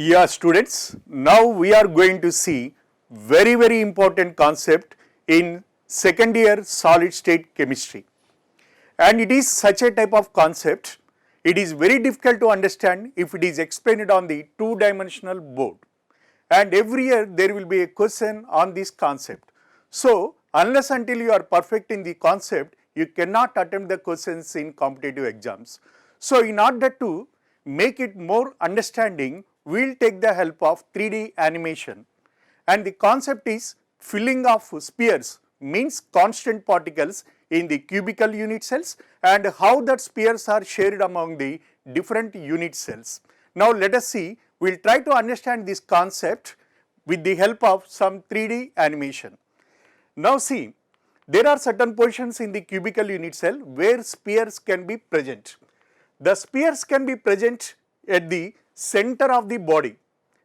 Yeah, students, now we are going to see very important concept in second year solid state chemistry. And it is such a type of concept, it is very difficult to understand if it is explained on the two-dimensional board. And every year there will be a question on this concept. So, unless until you are perfect in the concept, you cannot attempt the questions in competitive exams. So, in order to make it more understanding, we will take the help of 3D animation. And the concept is filling of spheres means constant particles in the cubical unit cells and how that spheres are shared among the different unit cells. Now let us see, we will try to understand this concept with the help of some 3D animation. Now see, there are certain positions in the cubical unit cell where spheres can be present. The spheres can be present at the center of the body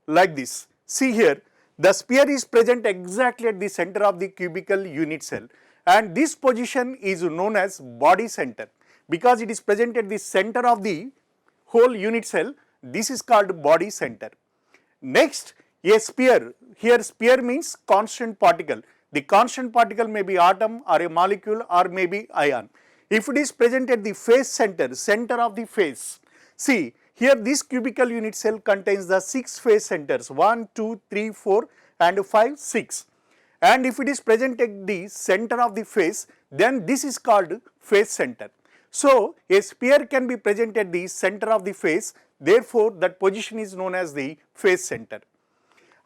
like this. See here, the sphere is present exactly at the center of the cubical unit cell and this position is known as body center because it is present at the center of the whole unit cell. This is called body center. Next, a sphere, here sphere means constant particle. The constant particle may be atom or a molecule or maybe ion. If it is present at the face center, center of the face, see here this cubical unit cell contains the 6 face centers 1, 2, 3, 4 and 5, 6. And if it is present at the center of the face, then this is called face center. So, a sphere can be present at the center of the face, therefore that position is known as the face center.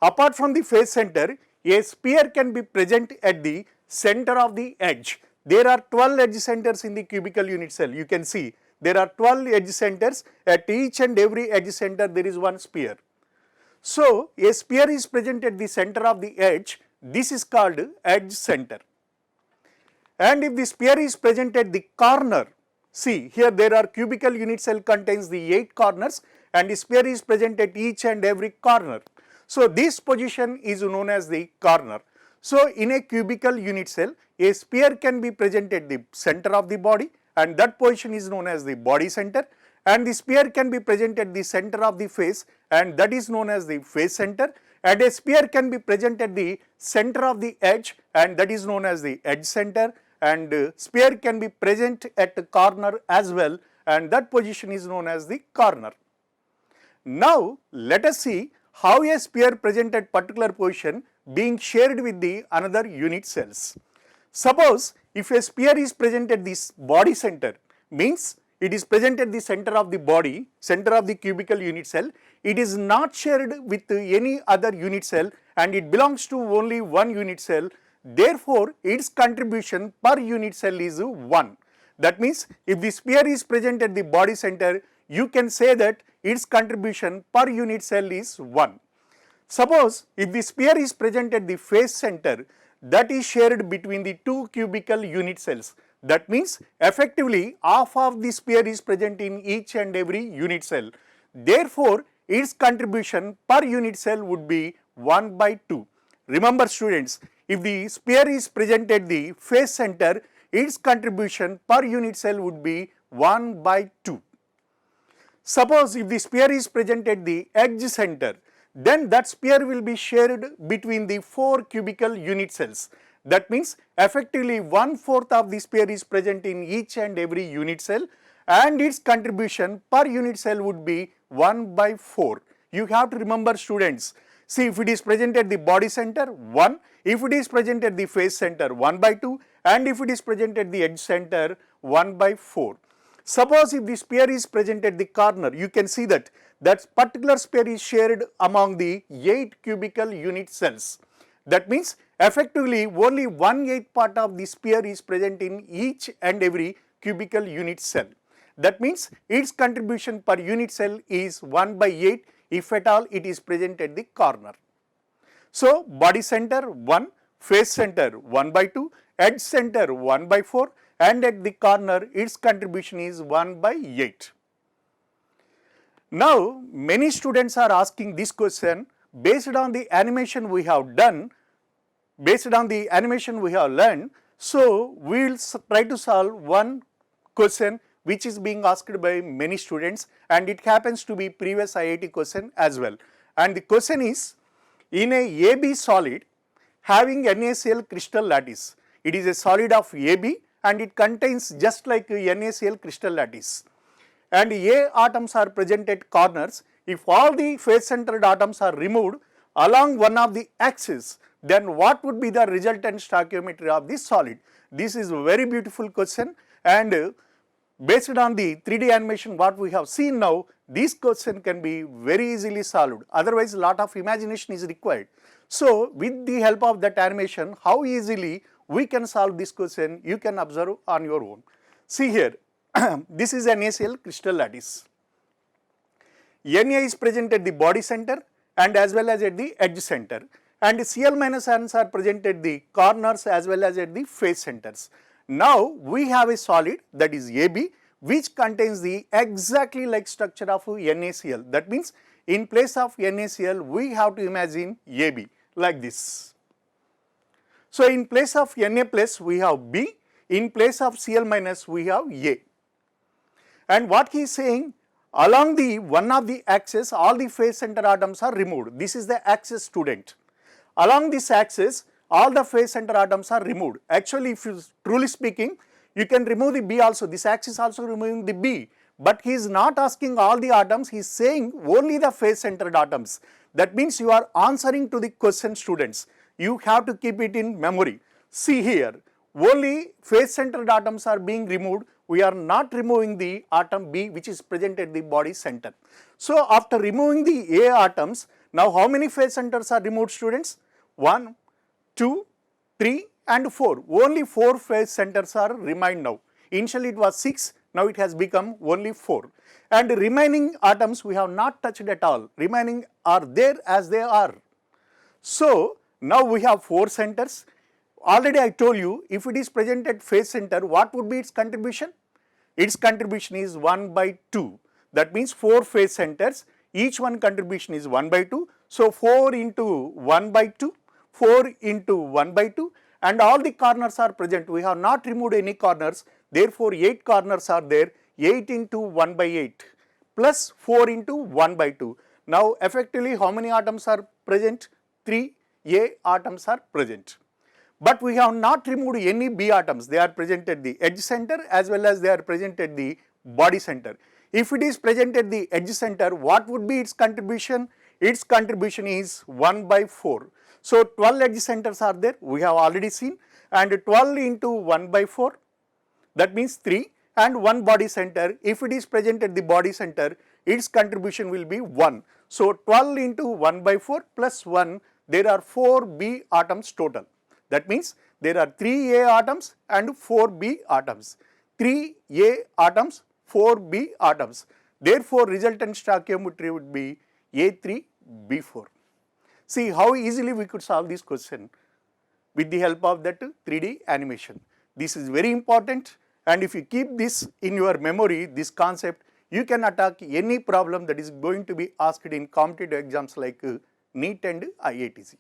Apart from the face center, a sphere can be present at the center of the edge. There are 12 edge centers in the cubical unit cell. You can see there are 12 edge centers. At each and every edge center there is one sphere. So, a sphere is present at the center of the edge. This is called edge center. And if the sphere is present at the corner, see here there are cubical unit cell contains the 8 corners and the sphere is present at each and every corner. So, this position is known as the corner. So, in a cubical unit cell, a sphere can be present at the center of the body and that position is known as the body center, and the sphere can be present at the center of the face and that is known as the face center, and a sphere can be present at the center of the edge and that is known as the edge center, and sphere can be present at the corner as well and that position is known as the corner. Now let us see how a sphere present at particular position being shared with the another unit cells. Suppose if a sphere is present at this body center, means it is present at the center of the body, center of the cubical unit cell, it is not shared with any other unit cell and it belongs to only one unit cell, therefore its contribution per unit cell is 1. That means if the sphere is present at the body center, you can say that its contribution per unit cell is 1. Suppose if the sphere is present at the face center, that is shared between the two cubical unit cells. That means effectively half of the sphere is present in each and every unit cell. Therefore, its contribution per unit cell would be 1 by 2. Remember students, if the sphere is present at the face center, its contribution per unit cell would be 1 by 2. Suppose if the sphere is present at the edge center, then that sphere will be shared between the 4 cubical unit cells. That means effectively 1/4 of the sphere is present in each and every unit cell and its contribution per unit cell would be 1 by 4. You have to remember students, see if it is present at the body center 1, if it is present at the face center 1 by 2 and if it is present at the edge center 1 by 4. Suppose if the sphere is present at the corner, you can see that that particular sphere is shared among the 8 cubical unit cells. That means effectively only 1/8 part of the sphere is present in each and every cubical unit cell. That means its contribution per unit cell is 1 by 8 if at all it is present at the corner. So, body center 1, face center 1 by 2, edge center 1 by 4 and at the corner its contribution is 1 by 8. Now, many students are asking this question based on the animation we have done, based on the animation we have learned. So, we will try to solve one question which is being asked by many students and it happens to be previous IIT question as well. And the question is, in a AB solid having NaCl crystal lattice, it is a solid of AB and it contains just like NaCl crystal lattice. And A atoms are present at corners. If all the face centered atoms are removed along one of the axes, then what would be the resultant stoichiometry of this solid? This is a very beautiful question, and based on the 3D animation what we have seen now, this question can be very easily solved. Otherwise, a lot of imagination is required. So, with the help of that animation, how easily we can solve this question, you can observe on your own. See here, this is an NaCl crystal lattice. Na is present at the body center and as well as at the edge center, and Cl minus ions are present at the corners as well as at the face centers. Now, we have a solid, that is AB, which contains the exactly like structure of NaCl. That means, in place of NaCl, we have to imagine AB like this. So, in place of Na plus we have B, in place of Cl minus we have A. And what he is saying, along the one of the axes, all the face center atoms are removed. This is the axis, student. Along this axis, all the face center atoms are removed. Actually, if you truly speaking, you can remove the B also. This axis also removing the B. But he is not asking all the atoms, he is saying only the face centered atoms. That means you are answering to the question, students. You have to keep it in memory. See here, only face centered atoms are being removed. We are not removing the atom B, which is present at the body center. So, after removing the A atoms, now how many face centers are removed, students? 1, 2, 3 and 4. Only 4 face centers are remained now. Initially it was 6, now it has become only 4. And the remaining atoms we have not touched at all. Remaining are there as they are. So, now we have 4 centers. Already I told you, if it is present at face center, what would be its contribution? Its contribution is 1 by 2. That means 4 face centers, each one contribution is 1 by 2. So, 4 into 1 by 2, 4 into 1 by 2, and all the corners are present. We have not removed any corners, therefore 8 corners are there, 8 into 1 by 8 plus 4 into 1 by 2. Now, effectively how many atoms are present? 3 A atoms are present. But we have not removed any B atoms. They are present at the edge center as well as they are present at the body center. If it is present at the edge center, what would be its contribution? Its contribution is 1 by 4. So, 12 edge centers are there, we have already seen, and 12 into 1 by 4, that means 3, and 1 body center. If it is present at the body center, its contribution will be 1. So, 12 into 1 by 4 plus 1, there are 4 B atoms total. That means there are 3 A atoms and 4 B atoms. 3 A atoms, 4 B atoms. Therefore, resultant stoichiometry would be A3, B4. See how easily we could solve this question with the help of that 3D animation. This is very important, and if you keep this in your memory, this concept, you can attack any problem that is going to be asked in competitive exams like NEET and IITC.